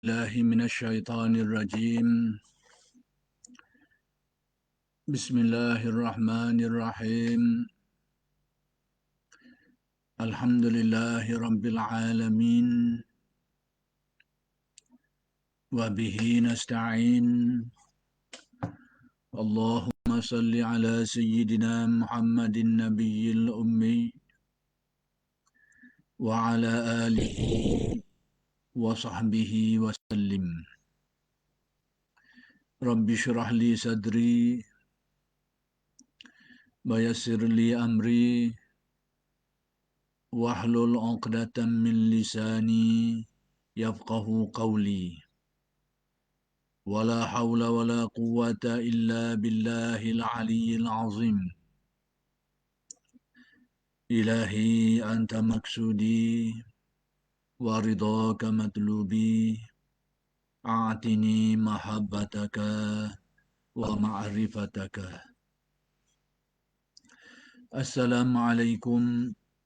الله من الشيطان الرجيم. بسم الله الرحمن الرحيم. الحمد لله رب العالمين، وبه نستعين. اللهم صل على سيدنا محمد النبي الأمي وعلى آله وصحبه وسلم. رب اشرح لي صدري ويسر لي أمري واحلل عقدة من لساني يفقه قولي. ولا حول ولا قوة إلا بالله العلي العظيم. إلهي أنت مقصودي ورضاك مطلوبي، أعطني محبتك ومعرفتك. السلام عليكم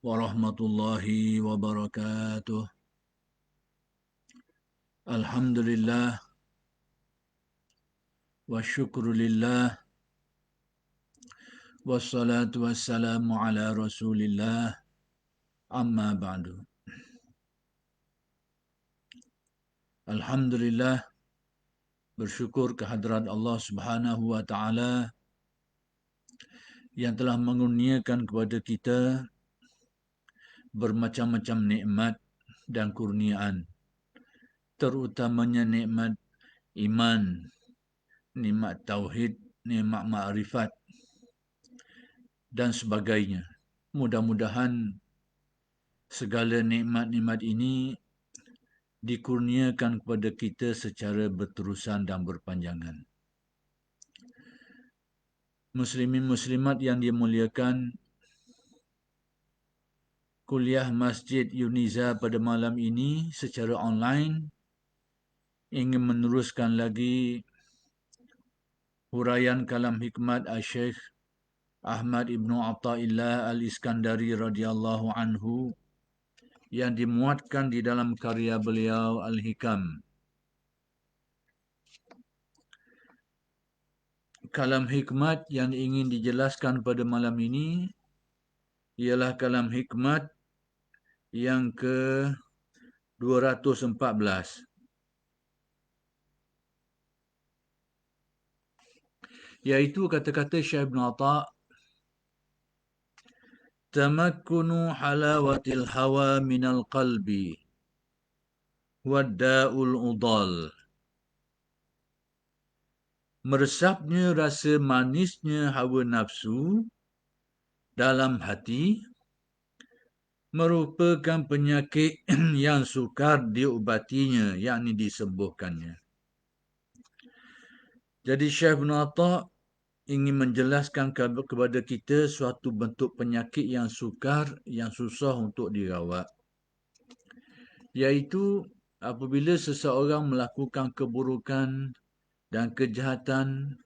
ورحمة الله وبركاته. الحمد لله والشكر لله wassalatu wassalamu ala rasulillah, amma ba'du. Alhamdulillah, bersyukur kehadrat Allah Subhanahu wa taala yang telah mengurniakan kepada kita bermacam-macam nikmat dan kurniaan, terutamanya nikmat iman, nikmat tauhid, nikmat ma'rifat dan sebagainya. Mudah-mudahan segala nikmat-nikmat ini dikurniakan kepada kita secara berterusan dan berpanjangan. Muslimin muslimat yang dimuliakan, kuliah Masjid Yuniza pada malam ini secara online ingin meneruskan lagi huraian kalam hikmat Syekh Ahmad Ibnu Athaillah Al-Iskandari radhiyallahu anhu yang dimuatkan di dalam karya beliau Al-Hikam. Kalam hikmat yang ingin dijelaskan pada malam ini ialah kalam hikmat yang ke-214, iaitu kata-kata Syekh Ibn Atha, tamakkunu halawatil hawa minal qalbi wadda'ul udal. Meresapnya rasa manisnya hawa nafsu dalam hati merupakan penyakit yang sukar diubatinya, yakni disembuhkannya. Jadi Syekh Ibn Atha ingin menjelaskan kepada kita suatu bentuk penyakit yang sukar, yang susah untuk dirawat, iaitu apabila seseorang melakukan keburukan dan kejahatan,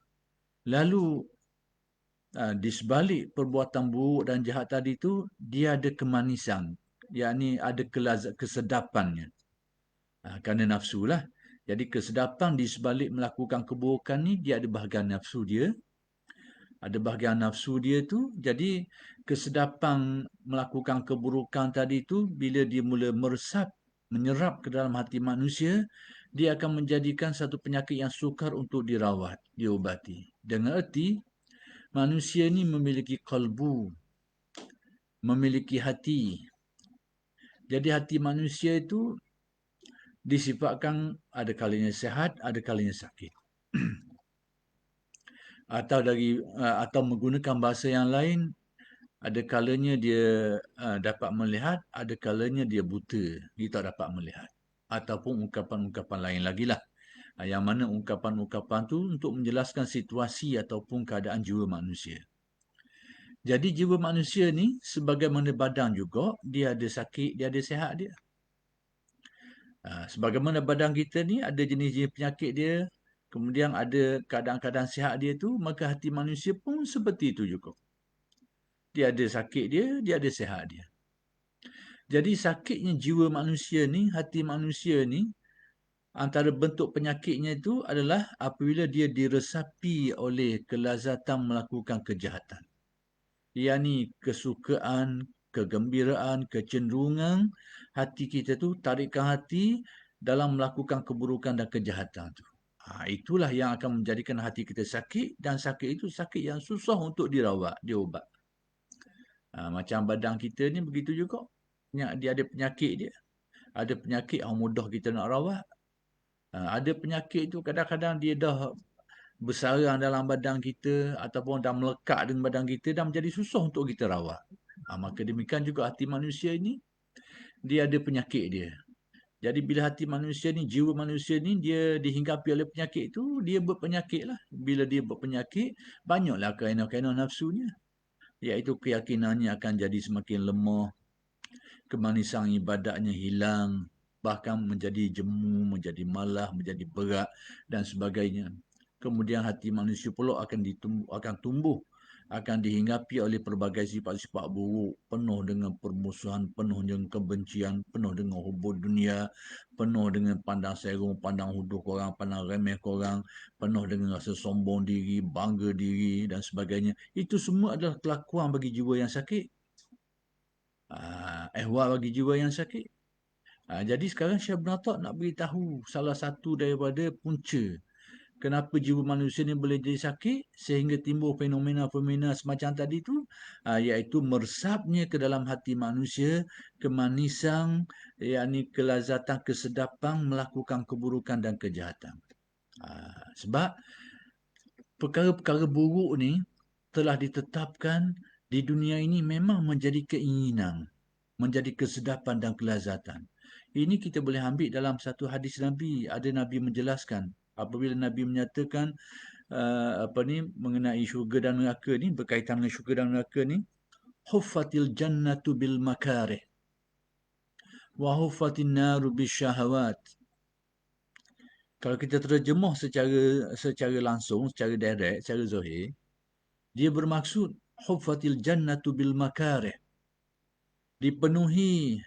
lalu di sebalik perbuatan buruk dan jahat tadi itu, dia ada kemanisan, yakni ada kesedapannya. Kerana nafsu lah. Jadi kesedapan di sebalik melakukan keburukan ni, dia ada bahagian nafsu dia. Ada bahagian nafsu dia tu, jadi kesedapan melakukan keburukan tadi tu, bila dia mula meresap, menyerap ke dalam hati manusia, dia akan menjadikan satu penyakit yang sukar untuk dirawat, diubati. Dengan erti, manusia ni memiliki qalbu, memiliki hati. Jadi hati manusia itu disifatkan ada kalanya sihat, ada kalanya sakit. Atau menggunakan bahasa yang lain, ada kalanya dia dapat melihat, ada kalanya dia buta, dia tak dapat melihat. Ataupun ungkapan-ungkapan lain lagi lah. Yang mana ungkapan-ungkapan tu untuk menjelaskan situasi ataupun keadaan jiwa manusia. Jadi jiwa manusia ni sebagaimana badan juga, dia ada sakit, dia ada sihat dia. Sebagaimana badan kita ni ada jenis-jenis penyakit dia, kemudian ada keadaan-keadaan sihat dia tu, maka hati manusia pun seperti itu juga. Dia ada sakit dia, dia ada sihat dia. Jadi sakitnya jiwa manusia ni, hati manusia ni, Antara bentuk penyakitnya itu adalah apabila dia diresapi oleh kelazatan melakukan kejahatan. Iaitu kesukaan, kegembiraan, kecenderungan hati kita tu, tarikan hati dalam melakukan keburukan dan kejahatan tu. Itulah yang akan menjadikan hati kita sakit, dan sakit itu sakit yang susah untuk dirawat, diobat. Macam badan kita ni begitu juga. Dia ada penyakit dia. Ada penyakit yang mudah kita nak rawat. Ada penyakit tu kadang-kadang dia dah bersarang dalam badan kita ataupun dah melekat dengan badan kita, dah menjadi susah untuk kita rawat. Maka demikian juga hati manusia ini, dia ada penyakit dia. Jadi bila hati manusia ni, jiwa manusia ni, dia dihinggapi oleh penyakit tu, dia berpenyakit lah. Bila dia berpenyakit, banyaklah kainan-kainan nafsunya. Iaitu keyakinannya akan jadi semakin lemah, kemanisan ibadatnya hilang, bahkan menjadi jemu, menjadi malas, menjadi berat dan sebagainya. Kemudian hati manusia pula akan tumbuh, akan dihinggapi oleh pelbagai sifat-sifat buruk, penuh dengan permusuhan, penuh dengan kebencian, penuh dengan hubung dunia, penuh dengan pandang serong, pandang huduh korang, pandang remeh korang, penuh dengan rasa sombong diri, bangga diri dan sebagainya. Itu semua adalah kelakuan bagi jiwa yang sakit. Ehwal bagi jiwa yang sakit. Jadi sekarang Syekh Ibn Atta nak beritahu salah satu daripada punca kenapa jiwa manusia ni boleh jadi sakit sehingga timbul fenomena-fenomena semacam tadi tu, iaitu meresapnya ke dalam hati manusia kemanisan, yakni kelazatan, kesedapan melakukan keburukan dan kejahatan. Sebab perkara-perkara buruk ni telah ditetapkan di dunia ini memang menjadi keinginan, menjadi kesedapan dan kelazatan. Ini kita boleh ambil dalam satu hadis Nabi. Ada Nabi menjelaskan apabila Nabi menyatakan mengenai syurga dan neraka ni, berkaitan dengan syurga dan neraka ni, huffatil jannatu bil makarih wa huffatin naru bis syahawat. Kalau kita terjemah secara langsung, secara direct, secara zahir, dia bermaksud huffatil jannatu bil makarih. Dipenuhi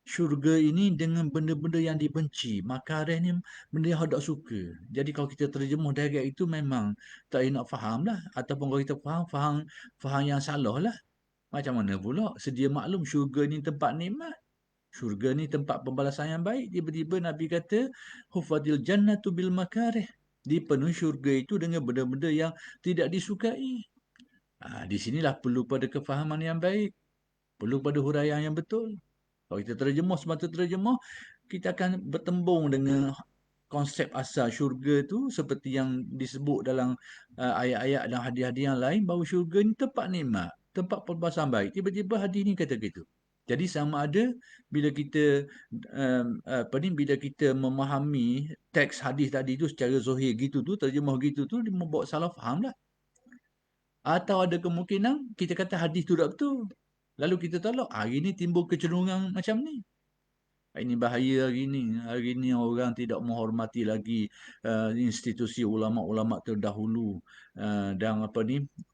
syurga ini dengan benda-benda yang dibenci. Makarih ni benda yang tak suka. Jadi kalau kita terjemah direct itu memang tak nak faham lah. Ataupun kalau kita faham yang salah lah. Macam mana pula? Sedia maklum syurga ni tempat nikmat. Syurga ni tempat pembalasan yang baik. Tiba-tiba Nabi kata, hufadil jannatu bil makarih. Dipenuhi syurga itu dengan benda-benda yang tidak disukai. Di sinilah perlu pada kefahaman yang baik. Perlu pada huraian yang betul. Kalau kita terjemah semata terjemah, kita akan bertembung dengan konsep asal syurga tu seperti yang disebut dalam ayat-ayat dan hadis-hadis yang lain, bahawa syurga ni tempat nikmat, tempat perbahasan baik. Tiba-tiba hadis ni kata gitu. Jadi sama ada bila kita bila kita memahami teks hadis tadi tu secara zahir gitu tu, terjemah gitu tu, dia membawa salah faham lah. Atau ada kemungkinan kita kata hadis tu tak betul. Lalu kita tolak, hari ni timbul kecenderungan macam ni. Ini bahaya hari ini. Hari ini orang tidak menghormati lagi institusi ulama-ulama terdahulu dan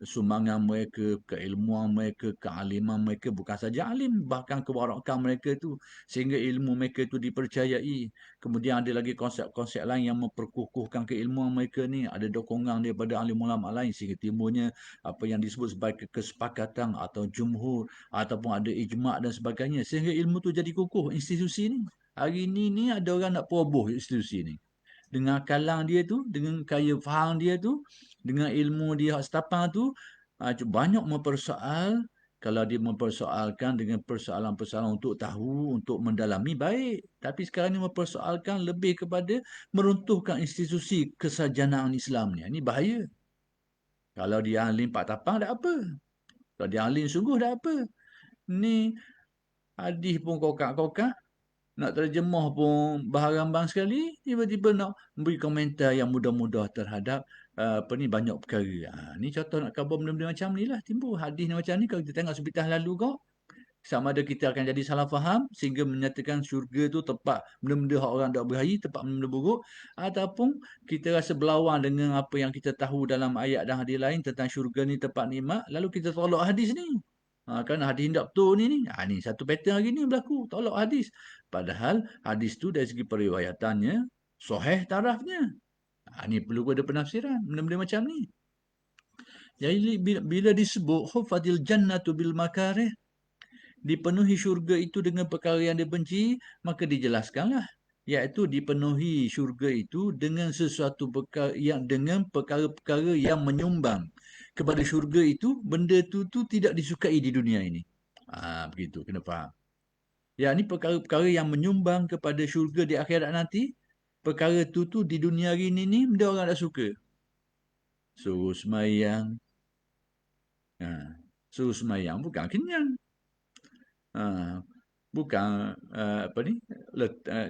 sumbangan mereka, keilmuan mereka, kealiman mereka, bukan saja alim, bahkan kewarakan mereka itu sehingga ilmu mereka itu dipercayai. Kemudian ada lagi konsep-konsep lain yang memperkukuhkan keilmuan mereka ni, ada dokongan daripada alim ulama lain sehingga timbulnya apa yang disebut sebagai kesepakatan atau jumhur ataupun ada ijma' dan sebagainya sehingga ilmu tu jadi kukuh institusi ni. Hari ni ada orang nak peroboh institusi ni. Dengan kalang dia tu, dengan kaya faham dia tu, dengan ilmu dia setapan tu, banyak mempersoal. Kalau dia mempersoalkan dengan persoalan-persoalan untuk tahu, untuk mendalami, baik. Tapi sekarang ni mempersoalkan lebih kepada meruntuhkan institusi kesarjanaan Islam ni. Ini bahaya. Kalau dia alim pak tapang, tak apa. Kalau dia alim sungguh, tak apa. Ni hadis pun kokak-kokak, nak terjemah pun baharambang sekali, tiba-tiba nak beri komentar yang mudah-mudah terhadap banyak perkara. Ni contoh nak khabar benda-benda macam ni lah timbul. Hadis ni macam ni kalau kita tengok sebitas lalu kau, sama ada kita akan jadi salah faham sehingga menyatakan syurga tu tempat benda-benda orang tak berhari, tempat benda buruk, ataupun kita rasa berlawan dengan apa yang kita tahu dalam ayat dan hadis lain tentang syurga ni tempat nikmat, lalu kita tolak hadis ni. Kan hadis tak betul ni. Ni satu pattern hari ni berlaku, tolak hadis. Padahal hadis tu dari segi periwayatannya Sahih tarafnya. Ni perlu ada penafsiran. Benda-benda macam ni. Jadi bila disebut hufatil jannatu bil makarih, dipenuhi syurga itu dengan perkara yang dibenci, maka dijelaskanlah, iaitu dipenuhi syurga itu dengan sesuatu perkara yang dengan perkara-perkara yang menyumbang kepada syurga itu, benda tu tidak disukai di dunia ini. Begitu, kena faham. Ya, ni perkara-perkara yang menyumbang kepada syurga di akhirat nanti, perkara tu di dunia ini ni benda orang tak suka. Suruh semayang, suruh semayang bukan kenyang. Bukan apa ni,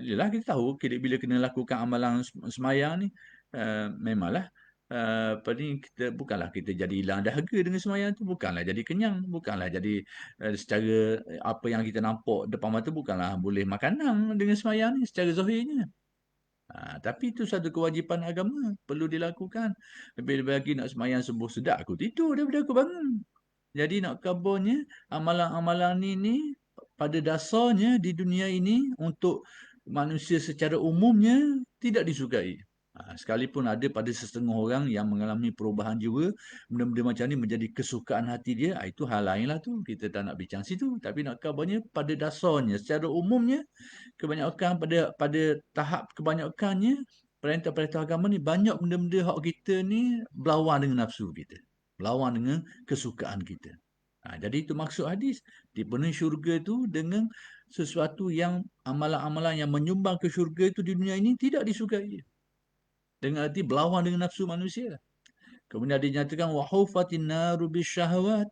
yelah kita tahu bila kena lakukan amalan semayang ni, memanglah apa ni, kita bukanlah kita jadi hilang dahaga dengan semayang tu, bukanlah jadi kenyang, bukanlah jadi secara apa yang kita nampak depan mata, bukanlah boleh makan dengan semayang ni secara zahirnya. Tapi itu satu kewajipan agama, perlu dilakukan. Lebih-lebih lagi nak semayang subuh, sedap aku tidur daripada aku bangun. Jadi nak kabarnya amalan-amalan ini pada dasarnya di dunia ini untuk manusia secara umumnya tidak disukai. Sekalipun ada pada setengah orang yang mengalami perubahan jiwa, benda-benda macam ni menjadi kesukaan hati dia, itu hal lain lah tu. Kita tak nak bincang situ. Tapi nak kabarnya pada dasarnya, secara umumnya, kebanyakan pada tahap kebanyakannya, perintah-perintah agama ni banyak benda-benda hak kita ni berlawan dengan nafsu kita. Berlawan dengan kesukaan kita. Jadi itu maksud hadis. Dipenuhi syurga itu dengan sesuatu yang amalan-amalan yang menyumbang ke syurga itu di dunia ini tidak disukai. Dengan arti berlawan dengan nafsu manusia. Kemudian dinyatakan wahufatin naru bisyahawat.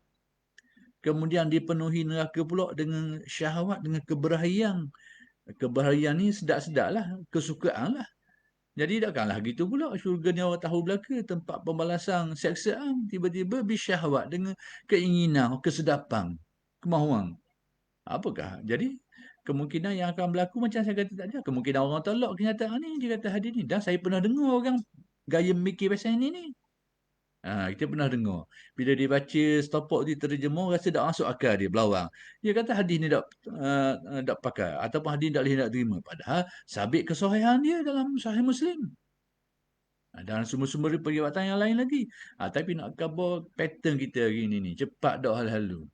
Kemudian dipenuhi neraka pula dengan syahwat, dengan keberhayaan. Keberhayaan ni sedap-sedap lah, kesukaan lah. Jadi takkanlah gitu pula syurga ni awak tahu belaka, tempat pembalasan seksaan, tiba-tiba bisyahwat dengan keinginan, kesedapan, kemahuan. Apakah? Jadi kemungkinan yang akan berlaku macam saya kata tadi, kemungkinan orang tolak kenyataan ni, dia kata hadis ni. Dan saya pernah dengar orang gaya mikir pasal ni. Kita pernah dengar. Bila dia baca stopok dia terjemah, rasa tak masuk akal dia, berlawang. Dia kata hadis ni tak pakai. Ataupun hadis ni tak boleh nak terima. Padahal sabit kesahihan dia dalam Sahih Muslim. Dan sumber-sumber periwatan yang lain lagi. Tapi nak khabar pattern kita hari ni. Cepat dak hal-halu.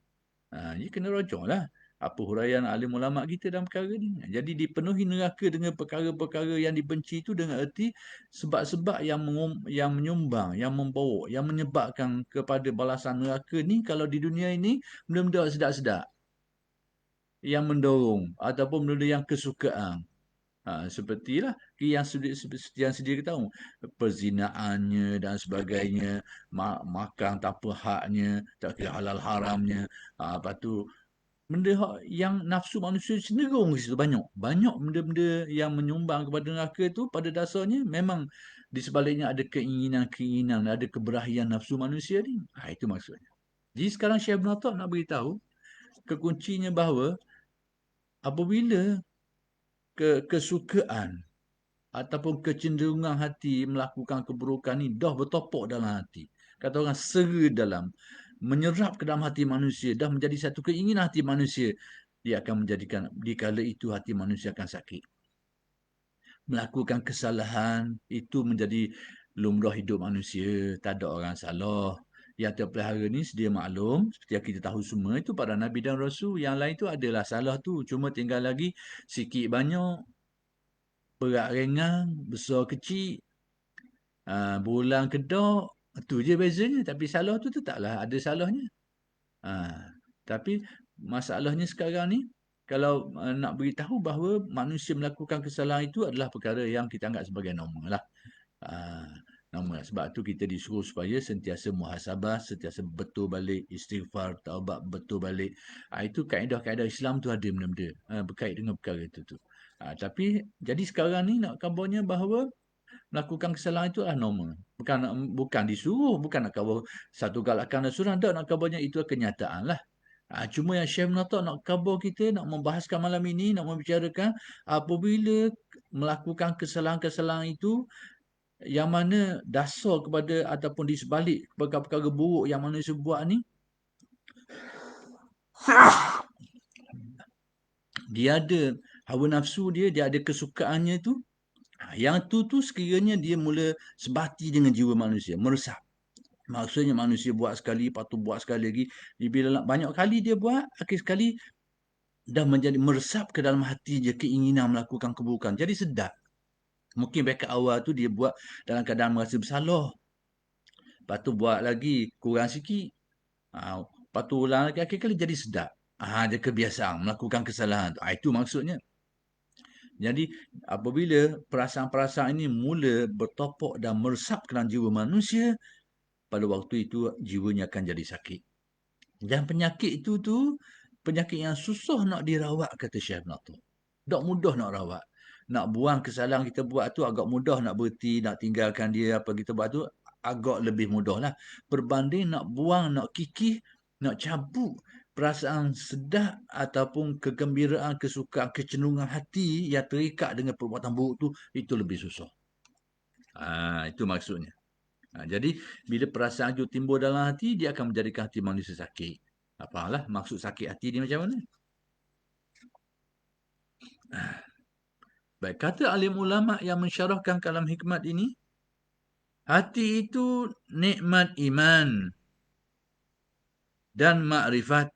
Dia kena rojok lah. Apa huraian alim ulama kita dalam perkara ni. Jadi dipenuhi neraka dengan perkara-perkara yang dibenci itu dengan erti sebab-sebab yang menyumbang, yang membawa, yang menyebabkan kepada balasan neraka ni kalau di dunia ini benda-benda sedap-sedap. Yang mendorong ataupun benda-benda yang kesukaan. Sepertilah yang sedia kita tahu. Perzinaannya dan sebagainya. Makan tanpa haknya. Tak kira halal haramnya. Lepas tu benda yang nafsu manusia cenderung ke situ banyak. Banyak benda-benda yang menyumbang kepada neraka tu pada dasarnya memang di sebaliknya ada keinginan-keinginan, ada keberanian nafsu manusia ni. Itu maksudnya. Jadi sekarang Syekh Ibn Athar nak beritahu kekuncinya bahawa apabila kesukaan ataupun kecenderungan hati melakukan keburukan ni dah bertopok dalam hati. Kata orang sera dalam, menyerap ke dalam hati manusia, dah menjadi satu keinginan hati manusia. Dia akan menjadikan, di kala itu hati manusia akan sakit. Melakukan kesalahan, itu menjadi lumrah hidup manusia. Tak ada orang salah. Yang terpelihara ni sedia maklum, seperti yang kita tahu semua, itu para Nabi dan Rasul. Yang lain tu adalah salah tu. Cuma tinggal lagi sikit banyak, berat ringan, besar kecil, bulan kedak, tu je bezanya. Tapi salah tu tetaplah ada salahnya. Tapi masalahnya sekarang ni, kalau nak beritahu bahawa manusia melakukan kesalahan itu adalah perkara yang kita anggap sebagai normal lah. Normal. Sebab tu kita disuruh supaya sentiasa muhasabah, sentiasa betul balik, istighfar, taubat betul balik. Itu kaedah-kaedah Islam tu ada benda-benda berkait dengan perkara itu tu. Tapi jadi sekarang ni nak kabarnya bahawa melakukan kesalahan itu adalah normal. Bukan disuruh, bukan nak khabar satu galakan dan suruh, tak nak khabarnya itu kenyataan lah. Cuma yang Syekh Natak nak khabar kita, nak membahaskan malam ini, nak membicarakan apabila melakukan kesalahan-kesalahan itu yang mana dasar kepada ataupun di sebalik perkara-perkara buruk yang manusia buat ni, dia ada hawa nafsu dia ada kesukaannya tu, Yang tu sekiranya dia mula sebati dengan jiwa manusia, meresap. Maksudnya manusia buat sekali, lepas tu buat sekali lagi. Bila banyak kali dia buat, akhir sekali dah menjadi meresap ke dalam hati dia keinginan melakukan keburukan. Jadi sedap. Mungkin back awal tu dia buat dalam keadaan merasa bersalah. Lepas tu buat lagi, kurang sikit. Lepas tu ulang lagi, akhir kali jadi sedap. Dia kebiasaan melakukan kesalahan tu. Itu maksudnya. Jadi apabila perasaan-perasaan ini mula bertopok dan meresap ke dalam jiwa manusia, pada waktu itu jiwanya akan jadi sakit. Dan penyakit itu penyakit yang susah nak dirawat, kata Syekh Ibn. Tak mudah nak rawat. Nak buang kesalahan kita buat tu agak mudah, nak berhenti, nak tinggalkan dia apa kita buat tu agak lebih mudah lah. Berbanding nak buang, nak kikih, nak cabut perasaan sedap ataupun kegembiraan, kesukaan, kecenderungan hati yang terikat dengan perbuatan buruk tu, itu lebih susah. Itu maksudnya. Jadi, bila perasaan itu timbul dalam hati, dia akan menjadikan hati manusia sakit. Apalah maksud sakit hati ni macam mana? Baik, kata alim ulama yang mensyarahkan kalam hikmat ini, hati itu nikmat iman dan makrifat.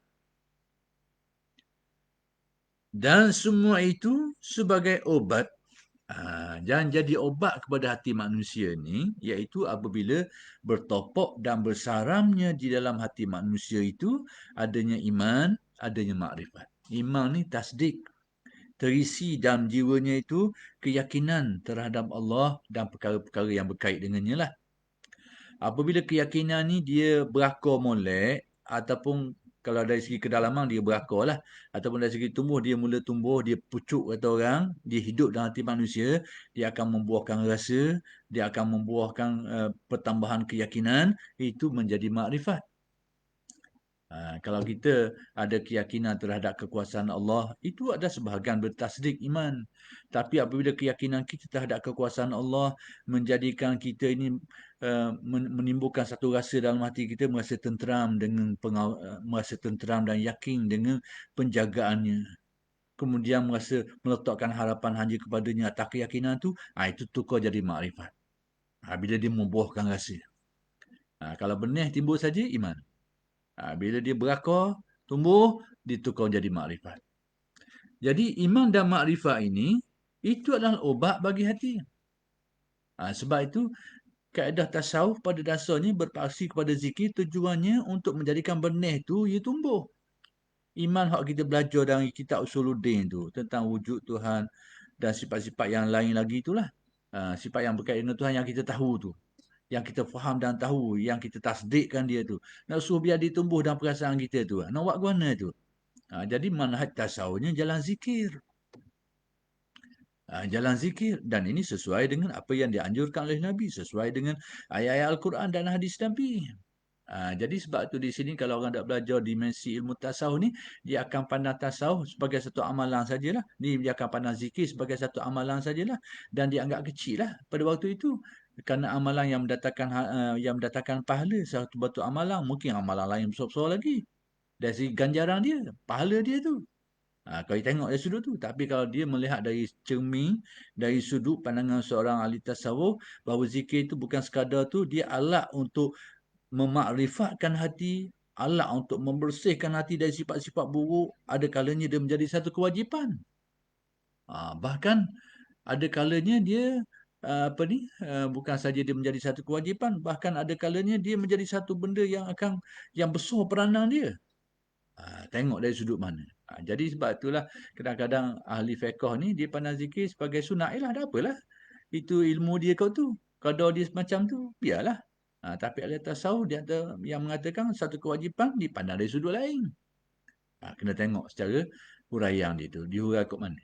Dan semua itu sebagai obat. Dan jadi obat kepada hati manusia ni, iaitu apabila bertopok dan bersaramnya di dalam hati manusia itu, adanya iman, adanya makrifat. Iman ni tasdik, terisi dalam jiwanya itu keyakinan terhadap Allah dan perkara-perkara yang berkait dengannya lah. Apabila keyakinan ni dia berakar molek, ataupun kalau dari segi kedalaman dia berakar lah, ataupun dari segi tumbuh dia mula tumbuh, dia pucuk kata orang, dia hidup dalam hati manusia, dia akan membuahkan rasa, dia akan membuahkan pertambahan keyakinan, itu menjadi makrifat. Kalau kita ada keyakinan terhadap kekuasaan Allah, itu adalah sebahagian bertasdik iman. Tapi apabila keyakinan kita terhadap kekuasaan Allah menjadikan kita ini menimbulkan satu rasa dalam hati kita, merasa tenteram merasa tenteram dan yakin dengan penjagaannya. Kemudian merasa meletakkan harapan hanya kepadanya atas keyakinan itu tukar jadi makrifat. Bila dia membuahkan rasa. Kalau benih timbul saja iman. Bila dia berakar, tumbuh, ditukar jadi makrifat. Jadi iman dan makrifat ini, itu adalah obat bagi hati. Sebab itu, kaedah tasawuf pada dasarnya berpaksi kepada zikir, tujuannya untuk menjadikan benih itu, ia tumbuh. Iman hak kita belajar dari kitab Usuluddin tu, tentang wujud Tuhan dan sifat-sifat yang lain lagi itulah. Sifat yang berkaitan dengan Tuhan yang kita tahu tu. Yang kita faham dan tahu, yang kita tasdikkan dia tu. Nak suruh biar dia tumbuh dalam perasaan kita tu. Nak buat guna tu. Jadi manhaj tasawufnya jalan zikir. Jalan zikir. Dan ini sesuai dengan apa yang dianjurkan oleh Nabi. Sesuai dengan ayat-ayat Al-Quran dan hadis Nabi. Jadi sebab tu di sini kalau orang nak belajar dimensi ilmu tasawuf ni, dia akan pandang tasawuf sebagai satu amalan sajalah. Dia akan pandang zikir sebagai satu amalan sajalah. Dan dia anggap kecil lah pada waktu itu. Kerana amalan yang mendatangkan pahala satu batu amalan, mungkin amalan lain besar-besar lagi. Dari segi ganjaran dia, pahala dia tu. Kalau dia tengok dari sudut tu. Tapi kalau dia melihat dari cermin, dari sudut pandangan seorang ahli tasawuf, bahawa zikir itu bukan sekadar tu, dia alat untuk memakrifatkan hati, alat untuk membersihkan hati dari sifat-sifat buruk, ada kalanya dia menjadi satu kewajipan. Bahkan ada kalanya dia bukan saja dia menjadi satu kewajipan, bahkan ada kalanya dia menjadi satu benda yang besar peranan dia. Tengok dari sudut mana. Jadi sebab itulah kadang-kadang ahli fiqh ni dia pandang zikir sebagai sunat. Dah apalah. Itu ilmu dia kau tu. Kalau dia macam tu, biarlah. Tapi ahli tasawuf dia ada yang mengatakan satu kewajipan dipandang dari sudut lain. Kena tengok secara huraian dia tu. Dihurai kot mana.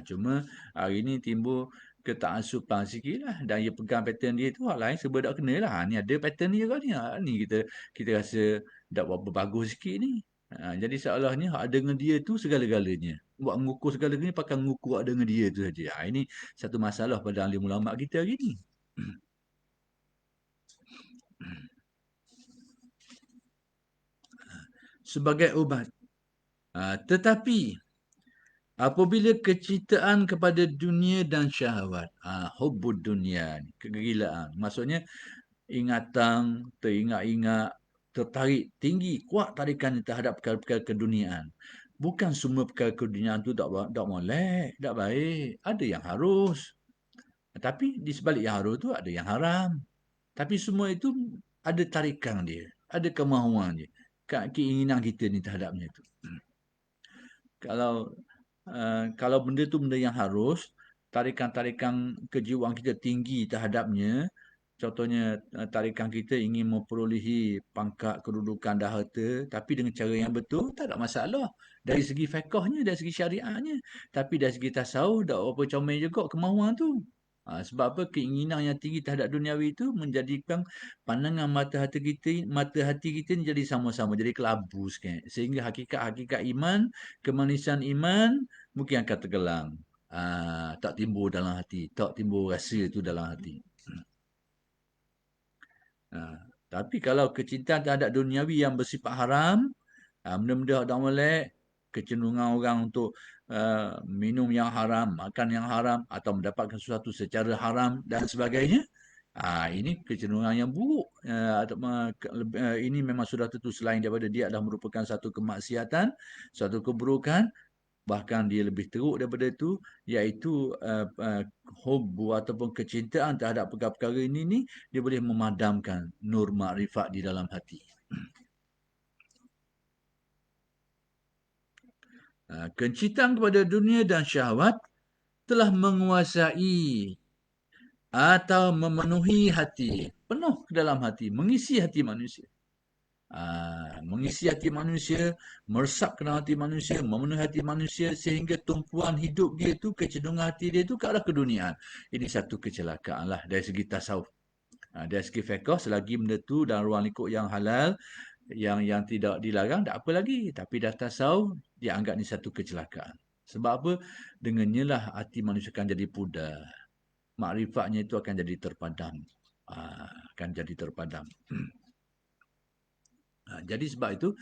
Cuma hari ni timbul ketakasupan sikit lah. Dan dia pegang pattern dia tu, hak lain serba tak kena lah. Ni ada pattern dia kau ni. Ni kita rasa tak berapa bagus sikit ni. Jadi seolahnya hak ada dengan dia tu segala-galanya. Buat mengukur segala-galanya pakai mengukur hak ada dengan dia tu saja. Ini satu masalah pada alim ulama kita hari ni. Sebagai ubat. Tetapi Apabila kecintaan kepada dunia dan syahwat, hubbud dunia, kegilaan. Maksudnya ingatan, teringat-ingat, tertarik tinggi, kuat tarikan terhadap perkara-perkara keduniaan. Bukan semua perkara keduniaan tu tak molek, tak baik. Ada yang harus. Tapi di sebalik yang harus tu ada yang haram. Tapi semua itu ada tarikan dia, ada kemahuan dia, keinginan kita ni terhadapnya tu. Kalau kalau benda tu benda yang harus, tarikan-tarikan kejiwaan kita tinggi terhadapnya, contohnya tarikan kita ingin memperolehi pangkat, kedudukan dan harta, tapi dengan cara yang betul, tak ada masalah. Dari segi fiqhnya, dari segi syariahnya. Tapi dari segi tasawuf, tak apa comel juga kemahuan tu. Sebab apa? Keinginan yang tinggi terhadap duniawi itu menjadikan pandangan mata hati kita ni jadi sama-sama, jadi kelabu sikit. Sehingga hakikat-hakikat iman, kemanisan iman mungkin akan tergelang. Tak timbul dalam hati, tak timbul rasa itu dalam hati. Tapi kalau kecintaan terhadap duniawi yang bersifat haram, benda-benda tak molek, kecenderungan orang untuk minum yang haram, makan yang haram atau mendapatkan sesuatu secara haram dan sebagainya. Ini kecenderungan yang buruk. Ini memang sudah tentu selain daripada dia adalah merupakan satu kemaksiatan, satu keburukan, bahkan dia lebih teruk daripada itu, iaitu hubbu ataupun kecintaan terhadap perkara-perkara ini ni, dia boleh memadamkan nur makrifat di dalam hati. Kecintaan kepada dunia dan syahwat telah menguasai atau memenuhi hati, penuh ke dalam hati, mengisi hati manusia. Mengisi hati manusia, meresap ke dalam hati manusia, memenuhi hati manusia sehingga tumpuan hidup dia tu, kecenderungan hati dia tu ke arah keduniaan. Ini satu kecelakaan lah dari segi tasawuf. Dari segi fiqh, selagi benda tu dalam ruang lingkup yang halal, yang tidak dilarang, tak apa lagi. Tapi dah tasawuf, dia anggap ni satu kecelakaan. Sebab apa? Dengannya lah hati manusia akan jadi pudar. Makrifatnya itu akan jadi terpadam. Akan jadi terpadam. Jadi sebab itu,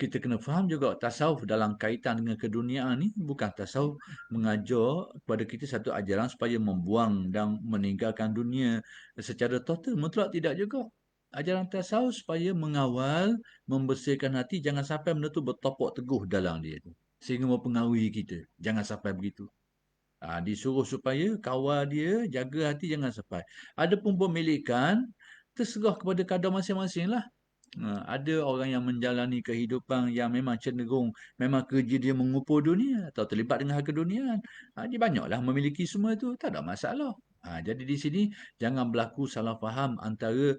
kita kena faham juga tasawuf dalam kaitan dengan keduniaan ni bukan tasawuf mengajar kepada kita satu ajaran supaya membuang dan meninggalkan dunia secara total, mutlak tidak juga. Ajaran tasawuf supaya mengawal, membersihkan hati, jangan sampai benda tu bertopok teguh dalam dia tu. Sehingga mempengaruhi kita. Jangan sampai begitu. Disuruh supaya kawal dia, jaga hati, jangan sampai. Ada pun pemilikan, terserah kepada kadar masing-masing lah. Ada orang yang menjalani kehidupan yang memang cenderung, memang kerja dia mengupur dunia atau terlibat dengan hal keduniaan. Dia banyaklah memiliki semua itu, tak ada masalah. Jadi di sini jangan berlaku salah faham antara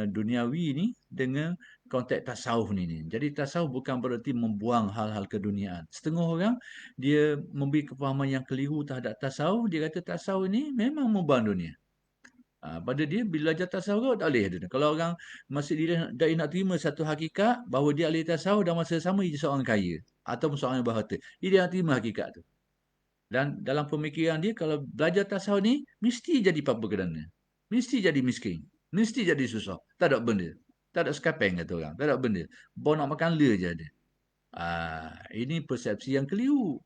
duniawi ni dengan konteks tasawuf ni. Jadi tasawuf bukan bererti membuang hal-hal keduniaan. Setengah orang dia memberi kefahaman yang keliru terhadap tasawuf, dia kata tasawuf ni memang membuang dunia. Pada dia, bila belajar tasawuf, tak boleh. Kalau orang masih dia nak terima satu hakikat, bahawa dia ahli tasawuf dan masa sama dia seorang kaya. Atau seorang yang berharta. Dia nak terima hakikat tu. Dan dalam pemikiran dia, kalau belajar tasawuf ni, mesti jadi apa kerana. Mesti jadi miskin. Mesti jadi susah. Tak ada benda. Tak ada sekapeng, kata orang. Tak ada benda. Bawa nak makan le je ada. Ini persepsi yang keliru.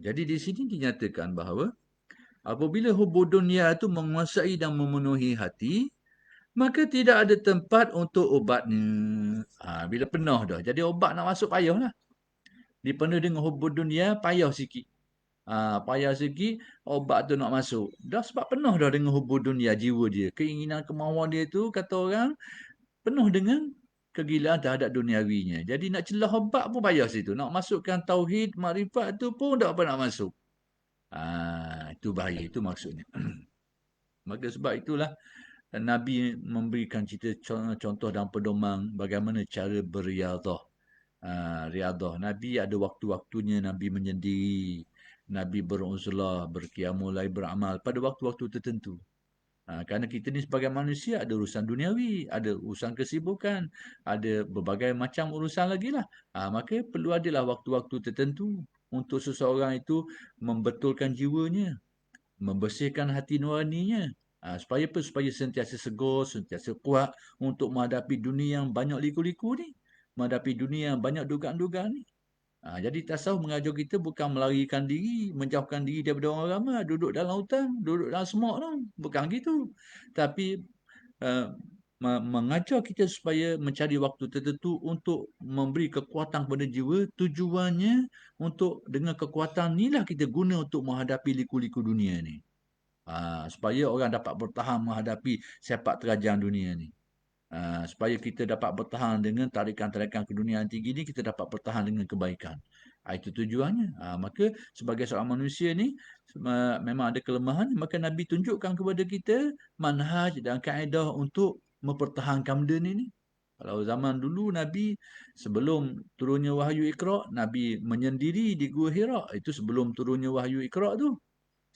Jadi di sini dinyatakan bahawa apabila hubud dunia itu menguasai dan memenuhi hati, maka tidak ada tempat untuk obatnya. Bila penuh dah. Jadi obat nak masuk payah lah. Dipenuh dengan hubud dunia, payah sikit. Payah sikit, obat tu nak masuk. Dah sebab penuh dah dengan hubud dunia, jiwa dia. Keinginan kemahuan dia tu, kata orang, penuh dengan kegilaan terhadap duniawinya. Jadi nak celah obat pun payah situ. Nak masukkan tauhid, makrifat tu pun tak apa nak masuk. Itu bahaya, itu maksudnya. Maka sebab itulah Nabi memberikan cerita contoh dan pedoman bagaimana cara beriadah. Riadah. Nabi ada waktu-waktunya Nabi menyendiri. Nabi beruzlah, berqiyamul, beramal pada waktu-waktu tertentu. Kerana kita ni sebagai manusia ada urusan duniawi, ada urusan kesibukan, ada berbagai macam urusan lagi lah. Maka perlu adalah waktu-waktu tertentu untuk seseorang itu membetulkan jiwanya, membersihkan hati nuraninya. Supaya apa? Supaya sentiasa segar, sentiasa kuat untuk menghadapi dunia yang banyak liku-liku ni. Menghadapi dunia yang banyak dugaan-dugaan ni. Jadi tasawuf mengajar kita bukan melarikan diri, menjauhkan diri daripada orang ramai, duduk dalam hutan, duduk dalam semut tu. Bukan gitu. Tapi uh, mengajar kita supaya mencari waktu tertentu untuk memberi kekuatan kepada jiwa. Tujuannya untuk dengan kekuatan inilah kita guna untuk menghadapi liku-liku dunia ni. Supaya orang dapat bertahan menghadapi sepak terjang dunia ni. Supaya kita dapat bertahan dengan tarikan-tarikan keduniaan tinggi ni, kita dapat bertahan dengan kebaikan. Itu tujuannya. Maka sebagai seorang manusia ni, memang ada kelemahan, maka Nabi tunjukkan kepada kita manhaj dan kaedah untuk mempertahankan benda ni. Kalau zaman dulu Nabi sebelum turunnya wahyu Iqra, Nabi menyendiri di Gua Hira. Itu sebelum turunnya wahyu Iqra tu.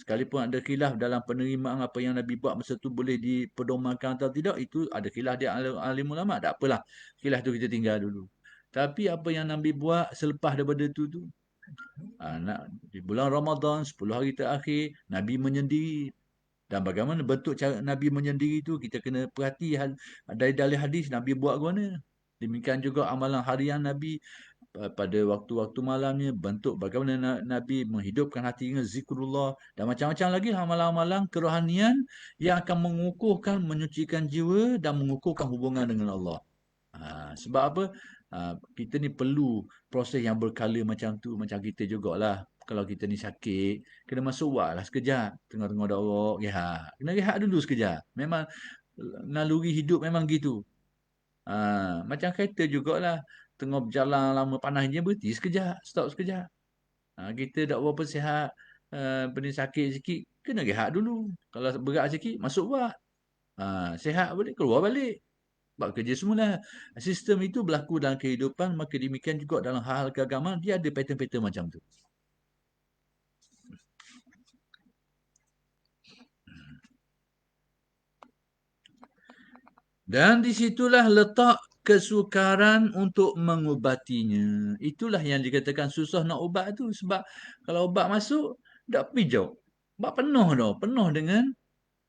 Sekalipun ada khilaf dalam penerimaan apa yang Nabi buat masa tu boleh dipedomankan atau tidak, itu ada khilaf di alim ulama. Tak apalah. Khilaf tu kita tinggal dulu. Tapi apa yang Nabi buat selepas daripada tu, di bulan Ramadan, 10 hari terakhir, Nabi menyendiri. Dan bagaimana bentuk cara Nabi menyendiri tu, kita kena perhati dari dalil hadis Nabi buat ke mana. Demikian juga amalan harian Nabi pada waktu-waktu malamnya, bentuk bagaimana Nabi menghidupkan hati dengan zikrullah dan macam-macam lagi amalan-amalan kerohanian yang akan mengukuhkan, menyucikan jiwa dan mengukuhkan hubungan dengan Allah. Sebab apa? Kita ni perlu proses yang berkala macam tu. Macam kita jugalah. Kalau kita ni sakit, kena masuk wad lah sekejap. Tengah-tengah darah, rehat. Kena rehat dulu sekejap. Memang naluri hidup memang gitu. Macam kereta jugalah. Tengah berjalan lama panasnya, berhenti sekejap. Stop sekejap. Kita tak berapa sihat, benda sakit sikit, kena rehat dulu. Kalau berat sikit, masuk wad. Sihat balik, keluar balik. Buat kerja semula. Sistem itu berlaku dalam kehidupan, maka demikian juga dalam hal keagamaan, dia ada pattern-pattern macam tu. Dan disitulah letak kesukaran untuk mengubatinya. Itulah yang dikatakan susah nak ubat tu. Sebab kalau ubat masuk, tak pijak. Sebab penuh dah. Penuh dengan,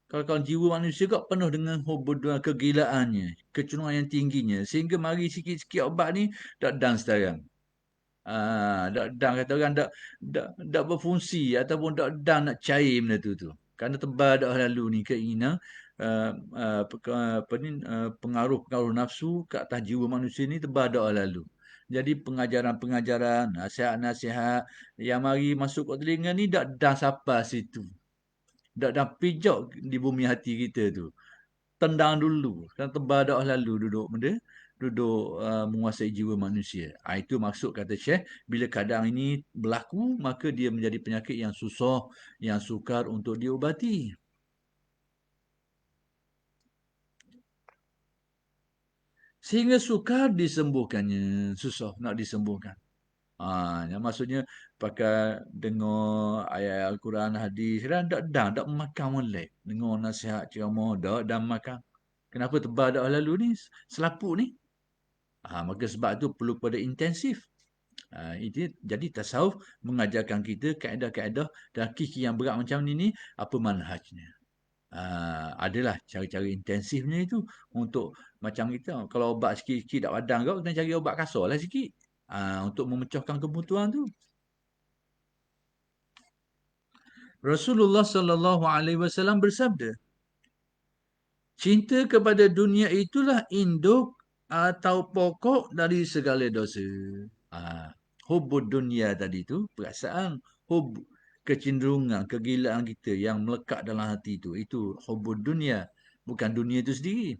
kalau jiwa manusia kok penuh dengan hubungan kegilaannya. Kecenderungan yang tingginya. Sehingga mari sikit-sikit ubat ni, tak dan sekarang. Tak kata orang tak berfungsi ataupun tak dan nak cair benda tu. Kerana tebal dah lalu ni keinginan pengaruh-pengaruh nafsu ke atas jiwa manusia ni tebal dah lalu. Jadi pengajaran-pengajaran, nasihat-nasihat yang mari masuk ke telinga ni tak dan sampai situ. Tak dan pijak di bumi hati kita tu. Tendang dulu. Kan tebal dah lalu duduk benda. Duduk menguasai jiwa manusia. Itu maksud kata Syekh. Bila keadaan ini berlaku, maka dia menjadi penyakit yang susah, yang sukar untuk diubati. Sehingga sukar disembuhkannya. Susah nak disembuhkan. Yang maksudnya pakai dengar ayat Al-Quran, hadis. Tak makan molek. Dengar nasihat ceramah, tak makan. Kenapa tebal dah lalu ni? Selaput ni. Maka sebab itu perlu kepada intensif. Jadi tasawuf mengajarkan kita kaedah-kaedah dan kiki yang berat macam ni apa manhajnya. Adalah cara-cara intensifnya itu untuk macam kita. Kalau ubat sikit-sikit tak padang kau, kena cari ubat kasar lah sikit. Untuk memecahkan kebutuhan tu. Rasulullah sallallahu alaihi wasallam bersabda, cinta kepada dunia itulah induk atau pokok dari segala dosa. Hubud dunia tadi tu, perasaan hub, kecenderungan, kegilaan kita yang melekat dalam hati tu. Itu hubud dunia. Bukan dunia itu sendiri.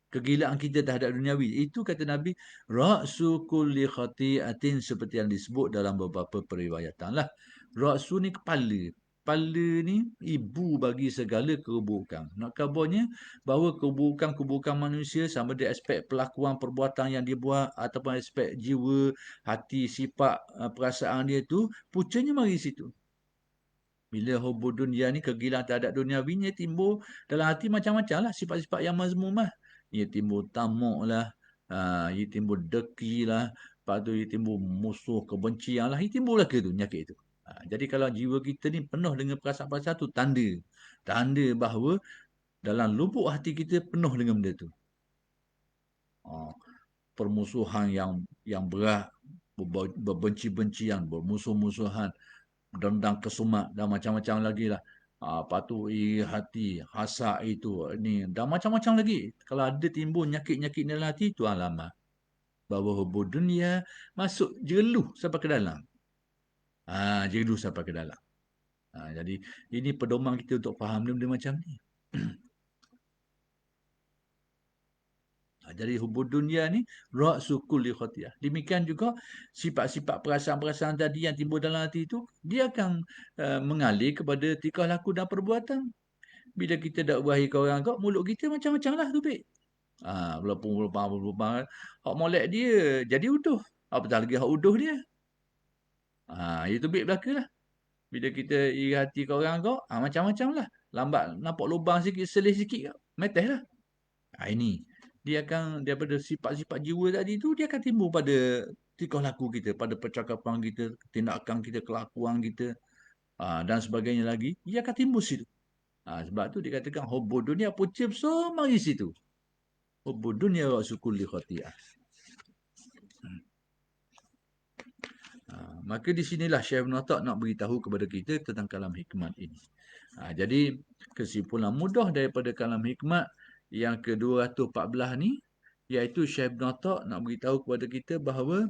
Kegilaan kita terhadap duniawi. Itu kata Nabi, ra'su kulli khati'atin, seperti yang disebut dalam beberapa periwayatan lah. Ra'su ni kepala. Kepala ni ibu bagi segala keburukan. Nak kabarnya bahawa keburukan-keburukan manusia sama ada aspek pelakuan perbuatan yang dia buat ataupun aspek jiwa, hati, sifat, perasaan dia tu, puncanya mari situ. Bila hubud dunia ni, kegilaan terhadap duniawinya timbul dalam hati macam-macam lah. Sifat-sifat yang mazmumah. Ia timbul tamak lah. Ia timbul deki lah. Lepas tu ia timbul musuh, kebencian lah. Ia timbul lah ke tu, penyakit itu. Jadi kalau jiwa kita ni penuh dengan perasaan-perasaan tu, tanda. Tanda bahawa dalam lubuk hati kita penuh dengan benda tu. Permusuhan yang berat. berbenci-bencian, bermusuh-musuhan, dendang kesumat dan macam-macam lagi lah. Lepas tu iri hati, hasad itu, ni dan macam-macam lagi. Kalau ada timbul nyakit-nyakit dalam hati, itu alamat bahawa hubud dunia masuk jeluh sampai ke dalam. Jeluh sampai ke dalam. Jadi ini pedoman kita untuk faham benda-benda macam ni. Jadi hubud dunia ni ra'su kulli khati'ah. Demikian juga sifat-sifat perasaan-perasaan tadi yang timbul dalam hati itu, dia akan mengalir kepada tingkah laku dan perbuatan. Bila kita dak berahi ke orang kau, mulut kita macam-macam lah tu, Bik. Berlupang. Hak molek dia jadi uduh. Apatah lagi hak uduh dia. Itu Bik belaka lah. Bila kita iri hati ke orang kau, macam-macam lah. Lambat nampak lubang sikit, selih sikit, metes lah. Ini dia akan daripada sifat-sifat jiwa tadi tu, dia akan timbul pada tingkah laku kita, pada percakapan kita, tindakan kita, kelakuan kita, dan sebagainya lagi. Dia akan timbul situ. Sebab tu dikatakan hubud dunia punca besar mari situ. Hubud dunia wa sukulli khati'ah. Maka di sinilah Syekh Ibn Atta' nak beritahu kepada kita tentang kalam hikmat ini. Jadi kesimpulan mudah daripada kalam hikmat yang ke-214 ni, iaitu Syekh Ibn Atta' nak beritahu kepada kita bahawa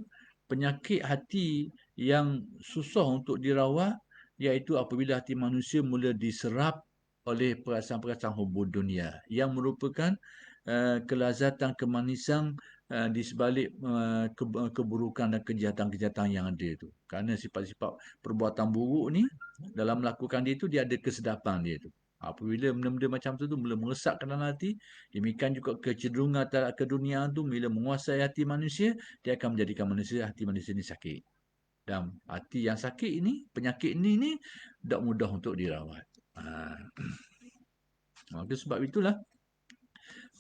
penyakit hati yang susah untuk dirawat, iaitu apabila hati manusia mula diserap oleh perasaan-perasaan hubud dunia yang merupakan kelazatan, kemanisan di sebalik keburukan dan kejahatan-kejahatan yang ada itu. Kerana sifat-sifat perbuatan buruk ni, dalam melakukan dia itu, dia ada kesedapan dia itu. Apabila benda-benda macam tu mula meresap ke dalam hati, demikian juga kecenderungan terhadap keduniaan tu bila menguasai hati manusia, dia akan menjadikan hati manusia ni sakit. Dan hati yang sakit ini, penyakit ini tak mudah untuk dirawat. Maka sebab itulah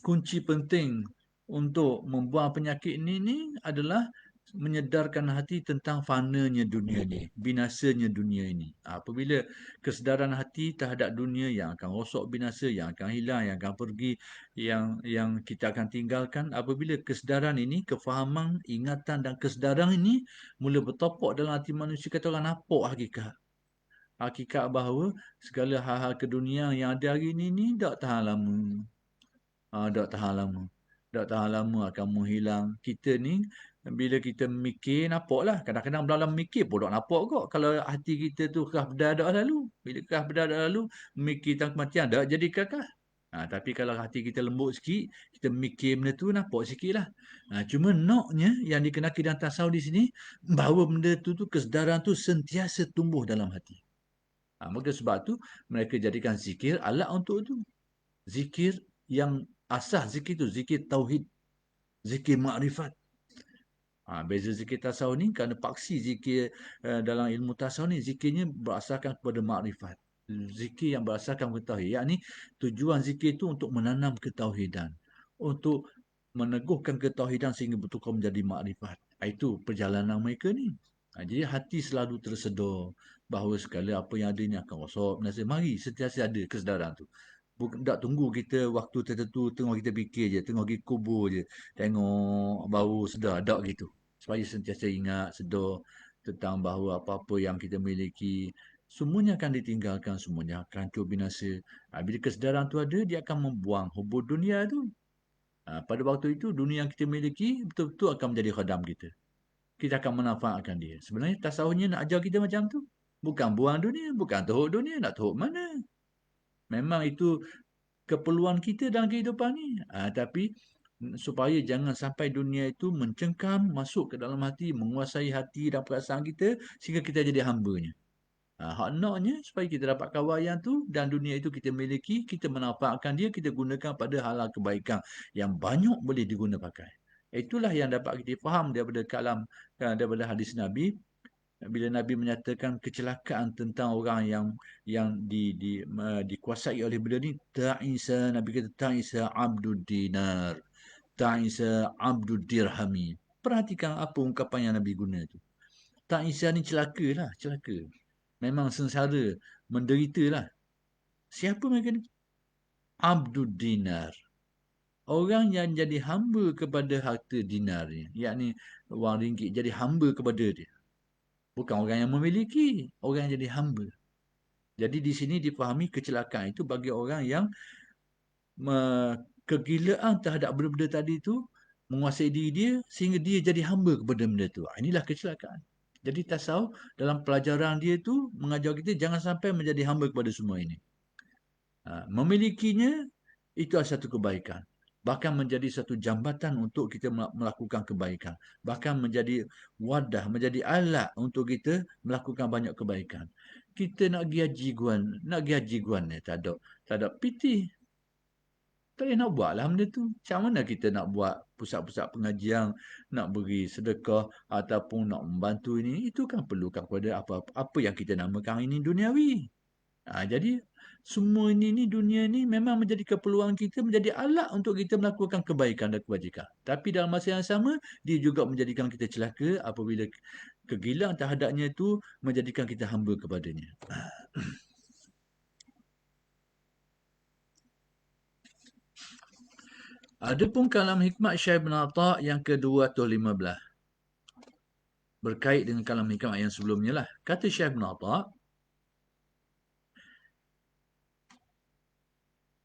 kunci penting untuk membuang penyakit ini adalah menyedarkan hati tentang fananya dunia ni, binasanya dunia ini. Apabila kesedaran hati terhadap dunia yang akan rosak, binasa, yang akan hilang, yang akan pergi, yang kita akan tinggalkan, apabila kesedaran ini, kefahaman, ingatan dan kesedaran ini mula bertopok dalam hati manusia, kata orang nampak hakikat. Hakikat bahawa segala hal-hal kedunia yang ada hari ini tak tahan lama. Tak tahan lama. Tak tahan lama akan menghilang. Kita ni, bila kita mikir, nampak lah. Kadang-kadang dalam mikir pun tak nampak kok. Kalau hati kita tu kerah berdadak lalu. Bila kerah berdadak lalu, mikir tentang kematian, tak jadi kekal. Tapi kalau hati kita lembut sikit, kita mikir benda tu, nampak sikit lah. Cuma naknya, yang dikenaki dalam tasawuf di sini, bahawa benda tu, kesedaran tu sentiasa tumbuh dalam hati. Maka sebab tu, mereka jadikan zikir alat untuk tu. Zikir yang asas zikir tu, zikir tauhid, zikir makrifat. Beza zikir tasawuf ni, kerana paksi zikir dalam ilmu tasawuf ni, zikirnya berasaskan kepada makrifat. Zikir yang berasaskan kepada tauhid. Yakni tujuan zikir itu untuk menanam ketauhidan. Untuk meneguhkan ketauhidan sehingga betul-betul menjadi makrifat. Itu perjalanan mereka ni. Jadi hati selalu tersedar bahawa segala apa yang ada ni akan rosak. Mari sentiasa ada kesedaran tu. Tak tunggu kita waktu tertentu tengah kita fikir je, tengah pergi kubur je, tengok baru sedar, tak gitu. Supaya sentiasa ingat, sedar tentang bahawa apa-apa yang kita miliki, semuanya akan ditinggalkan, semuanya akan hancur binasa. Bila kesedaran tu ada, dia akan membuang hubud dunia tu. Pada waktu itu, dunia yang kita miliki betul-betul akan menjadi khadam kita. Kita akan memanfaatkan dia. Sebenarnya tasawufnya nak ajar kita macam tu. Bukan buang dunia, bukan teruk dunia, nak teruk mana. Memang itu keperluan kita dalam kehidupan ni. Tapi supaya jangan sampai dunia itu mencengkam, masuk ke dalam hati, menguasai hati dan perasaan kita sehingga kita jadi hambanya. Hak naknya supaya kita dapat kawal yang tu dan dunia itu kita miliki, kita manfaatkan dia, kita gunakan pada hal-hal kebaikan yang banyak boleh diguna pakai. Itulah yang dapat kita faham daripada kalam, daripada hadis Nabi. Bila Nabi menyatakan kecelakaan tentang orang yang dikuasai oleh benda ni, ta'isa, Nabi kata ta'isa abdud dinar, ta'isa abdud dirhami. Perhatikan apa ungkapan yang Nabi guna tu. Ta'isa ni celaka lah, celaka. Memang sengsara, menderita lah. Siapa mereka ni? Abdud dinar. orang yang jadi hamba kepada harta dinar ni, yakni wang ringgit, jadi hamba kepada dia. Bukan orang yang memiliki, orang yang jadi hamba. Jadi di sini dipahami kecelakaan itu bagi orang yang kegilaan terhadap benda-benda tadi tu menguasai diri dia sehingga dia jadi hamba kepada benda tu. Inilah kecelakaan. Jadi tasawuf dalam pelajaran dia tu mengajar kita jangan sampai menjadi hamba kepada semua ini. Memilikinya itu adalah satu kebaikan. Bahkan menjadi satu jambatan untuk kita melakukan kebaikan. Bahkan menjadi wadah, menjadi alat untuk kita melakukan banyak kebaikan. Kita nak pergi haji guan, tak ada piti. Tak payah nak buat lah benda tu. Macam mana kita nak buat pusat-pusat pengajian, nak beri sedekah ataupun nak membantu ini. Itu kan perlukan kepada apa yang kita namakan ini duniawi. Jadi semua ini dunia ni memang menjadi keperluan kita, menjadi alat untuk kita melakukan kebaikan dan kebajikan. Tapi dalam masa yang sama, dia juga menjadikan kita celaka apabila kegilaan terhadapnya itu menjadikan kita hamba kepadanya. Adapun kalam hikmat Syekh bin Atha yang ke-215. Berkait dengan kalam hikmat yang sebelumnya lah. Kata Syekh bin Atha,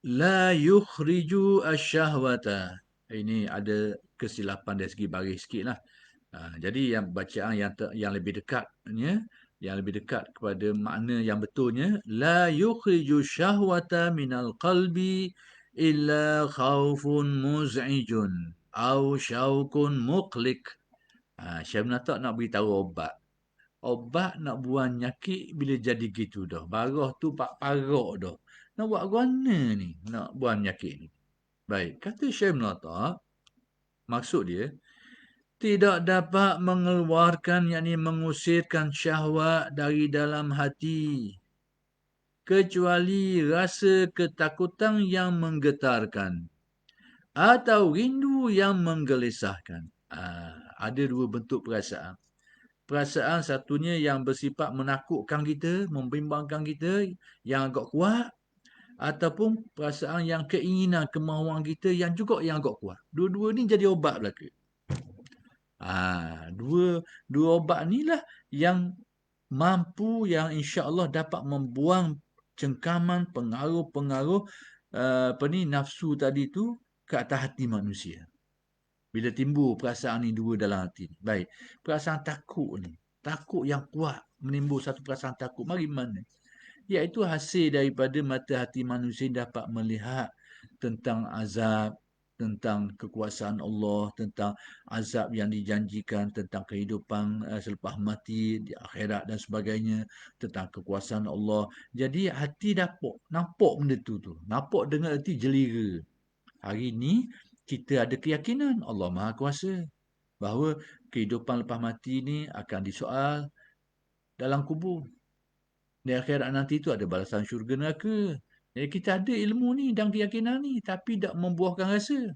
la yukhriju asyahwata. Ini ada kesilapan dari segi baris sikit lah. Jadi yang bacaan yang lebih dekatnya, yang lebih dekat kepada makna yang betulnya, la yukhriju syahwata minal qalbi illa khawfun muz'ijun au syaukun muqlik. Syekh bin Atha nak beritahu obat. Obat nak buang nyakit bila jadi gitu dah. Barah tu parok dah. Nak buat guana ni? Nak buang nyakit ni. Baik, kata Syekh bin Atha, maksud dia, tidak dapat mengeluarkan, yakni mengusirkan syahwat dari dalam hati, kecuali rasa ketakutan yang menggetarkan atau rindu yang menggelisahkan. Ada dua bentuk perasaan. Perasaan satunya yang bersifat menakutkan kita, membimbangkan kita, yang agak kuat, ataupun perasaan yang keinginan, kemahuan kita yang juga yang agak kuat. Dua-dua ni jadi obat belaka. Dua obat inilah yang mampu, yang insya-Allah dapat membuang cengkaman, pengaruh-pengaruh nafsu tadi tu ke atas hati manusia. Bila timbul perasaan ni dua dalam hati ni. Baik, perasaan takut ni. Takut yang kuat menimbul satu perasaan takut. Mari mana? Iaitu hasil daripada mata hati manusia dapat melihat tentang azab, tentang kekuasaan Allah, tentang azab yang dijanjikan, tentang kehidupan selepas mati, di akhirat dan sebagainya, tentang kekuasaan Allah. Jadi hati nampak benda tu. Nampak dengan hati jelira. Hari ini kita ada keyakinan Allah Maha Kuasa, bahawa kehidupan lepas mati ni akan disoal dalam kubur. Di akhirat nanti itu ada balasan syurga neraka. Jadi kita ada ilmu ni dan keyakinan ni, tapi tak membuahkan rasa.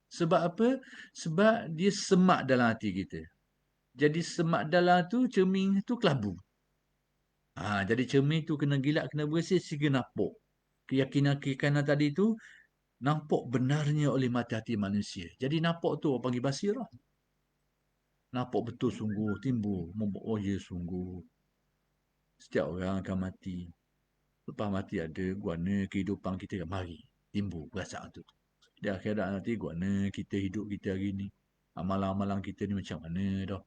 Sebab apa? Sebab dia semak dalam hati kita. Jadi semak dalam tu, cermin tu kelabu. Jadi cermin tu kena gilak, kena bersih sehingga nampak. Keyakinan-keyakinan tadi tu nampak benarnya oleh mata hati manusia. Jadi nampak tu orang panggil basirah. Nampak betul sungguh timbul. Oh ya sungguh. Setiap orang akan mati. Lepas mati ada guana kehidupan kita. Mari timbul perasaan tu. Di akhirat nanti guana kita hidup kita hari ni. Amalan-amalan kita ni macam mana dah.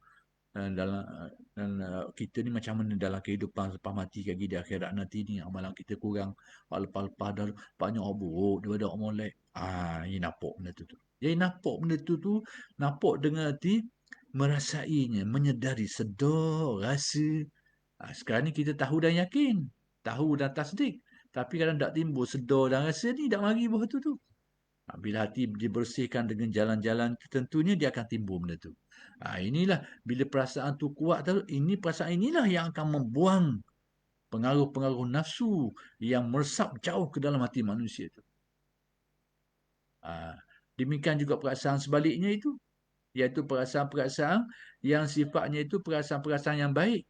Dan kita ni macam mana dalam kehidupan lepas mati lagi di akhirat nanti ni. Amalan kita kurang. Lepas-lepas dah banyak buruk daripada orang molek. Ini nampak benda tu. Jadi nampak benda tu nampak dengan hati, merasainya, menyedari, sedar, rasa. Sekarang ni kita tahu dan yakin. Tahu dan tasdik. Tapi kadang tak timbul sedar dan rasa ni, tak mari buah tu. Bila hati dibersihkan dengan jalan-jalan tertentunya, dia akan timbul benda tu. Inilah, bila perasaan tu kuat, ini perasaan inilah yang akan membuang pengaruh-pengaruh nafsu yang meresap jauh ke dalam hati manusia tu. Demikian juga perasaan sebaliknya itu, iaitu perasaan-perasaan yang sifatnya itu perasaan-perasaan yang baik,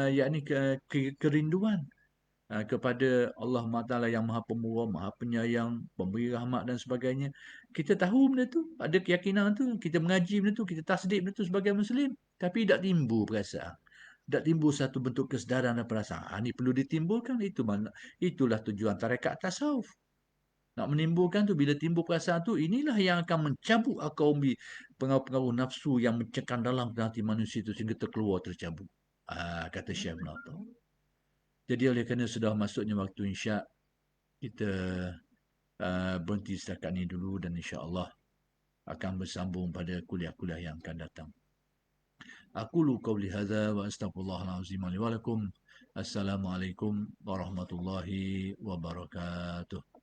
yakni kerinduan. kepada Allah SWT yang maha pemurah, maha penyayang, pemberi rahmat dan sebagainya. Kita tahu benda tu, ada keyakinan tu, kita mengaji benda tu, kita tasdik benda tu sebagai Muslim. Tapi tak timbul perasaan. Tak timbul satu bentuk kesedaran dan perasaan. Ini perlu ditimbulkan. Itulah tujuan tarekat tasawuf. Nak menimbulkan tu, bila timbul perasaan tu, inilah yang akan mencabut akar umbi pengaruh-pengaruh nafsu yang mencekam dalam hati manusia itu sehingga terkeluar, tercabut. Kata Syekh Ibn Atta. Jadi oleh kerana sudah masuknya waktu insya, kita berhenti setakat ini dulu dan insya-Allah akan bersambung pada kuliah-kuliah yang akan datang. Aqulu qawli hadza wa astaghfirullahal azim li wa lakum. Assalamualaikum warahmatullahi wabarakatuh.